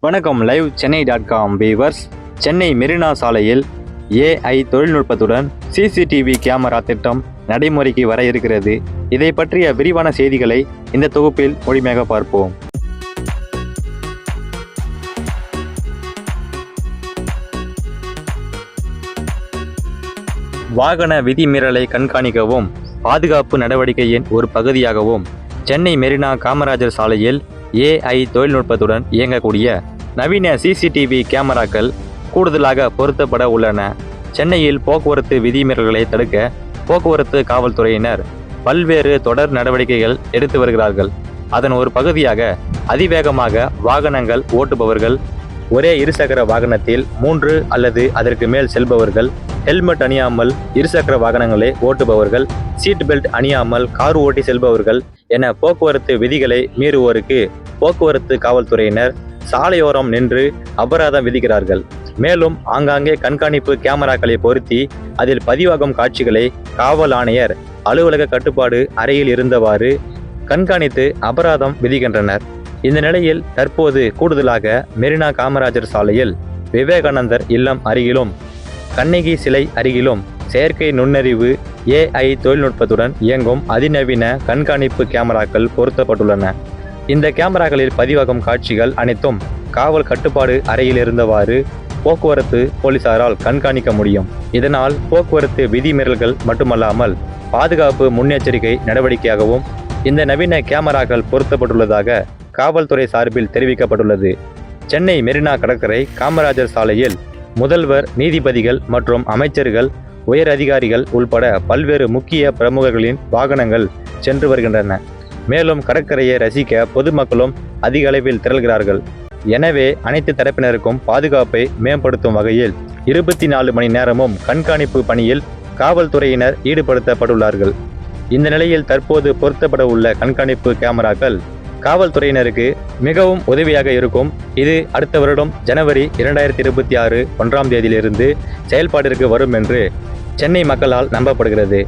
வணக்கம். லைவ் சென்னை.com வீவர்ஸ். சென்னை மெரினா சாலையில் AI தொழில்நுட்பத்துடன் CCTV கேமரா திட்டம் நடைமுறைக்கு வர இருக்கிறது. இதை பற்றிய விரிவான செய்திகளை இந்த தொகுப்பில் முழுமையாக பார்ப்போம். வாகன விதிமீறலை கண்காணிக்கவும் பாதுகாப்பு நடவடிக்கையின் ஒரு பகுதியாகவும் சென்னை மெரினா காமராஜர் சாலையில் AI தொழில்நுட்பத்துடன் இயங்கக்கூடிய நவீன CCTV கேமராக்கள் கூடுதலாக பொருத்தப்பட உள்ளன. சென்னையில் போக்குவரத்து விதிமீறல்களை தடுக்க போக்குவரத்து காவல்துறையினர் பல்வேறு தொடர் நடவடிக்கைகள் எடுத்து வருகிறார்கள். அதன் ஒரு பகுதியாக அதிவேகமாக வாகனங்கள் ஓட்டுபவர்கள், ஒரே இருசக்கர வாகனத்தில் 3 அல்லது அதற்கு மேல் செல்பவர்கள், ஹெல்மெட் அணியாமல் இருசக்கர வாகனங்களை ஓட்டுபவர்கள், சீட் பெல்ட் அணியாமல் கார் ஓட்டி செல்பவர்கள் என போக்குவரத்து விதிகளை மீறுவோருக்கு போக்குவரத்து காவல்துறையினர் சாலையோரம் நின்று அபராதம் விதிக்கிறார்கள். மேலும் ஆங்காங்கே கண்காணிப்பு கேமராக்களை பொருத்தி அதில் பதிவாகும் காட்சிகளை காவல் ஆணையர் அலுவலக கட்டுப்பாடு அறையில் இருந்தவாறு கண்காணித்து அபராதம் விதிக்கின்றனர். இந்த நிலையில் தற்போது கூடுதலாக மெரினா காமராஜர் சாலையில் விவேகானந்தர் இல்லம் அருகிலும் கண்ணகி சிலை அருகிலும் செயற்கை நுண்ணறிவு AI தொழில்நுட்பத்துடன் இயங்கும் அதிநவீன கண்காணிப்பு கேமராக்கள் பொருத்தப்பட்டுள்ளன. இந்த கேமராக்களில் பதிவாகும் காட்சிகள் அனைத்தும் காவல் கட்டுப்பாடு அறையில் இருந்தவாறு போக்குவரத்து போலீசாரால் கண்காணிக்க முடியும். இதனால் போக்குவரத்து விதிமீறல்கள் மட்டுமல்லாமல் பாதுகாப்பு முன்னெச்சரிக்கை நடவடிக்கையாகவும் இந்த நவீன கேமராக்கள் பொருத்தப்பட்டுள்ளதாக காவல்துறை சார்பில் தெரிவிக்கப்பட்டுள்ளது. சென்னை மெரினா கடற்கரை காமராஜர் சாலையில் முதல்வர், நீதிபதிகள் மற்றும் அமைச்சர்கள், உயர் அதிகாரிகள் உள்பட பல்வேறு முக்கிய பிரமுகர்களின் வாகனங்கள் சென்று வருகின்றன. மேலும் கடற்கரையை ரசிக்க பொதுமக்களும் அதிக அளவில் திரள்கிறார்கள். எனவே அனைத்து தரப்பினருக்கும் பாதுகாப்பை மேம்படுத்தும் வகையில் 24 மணி நேரமும் கண்காணிப்பு பணியில் காவல்துறையினர் ஈடுபடுத்தப்பட்டுள்ளார்கள். இந்த நிலையில் தற்போது பொருத்தப்பட உள்ள கண்காணிப்பு கேமராக்கள் காவல்துறையினருக்கு மிகவும் உதவியாக இருக்கும். இது அடுத்த வருடம் ஜனவரி 2026 1ஆம் தேதியிலிருந்து செயல்பாட்டிற்கு வரும் என்று சென்னை மக்களால் நம்பப்படுகிறது.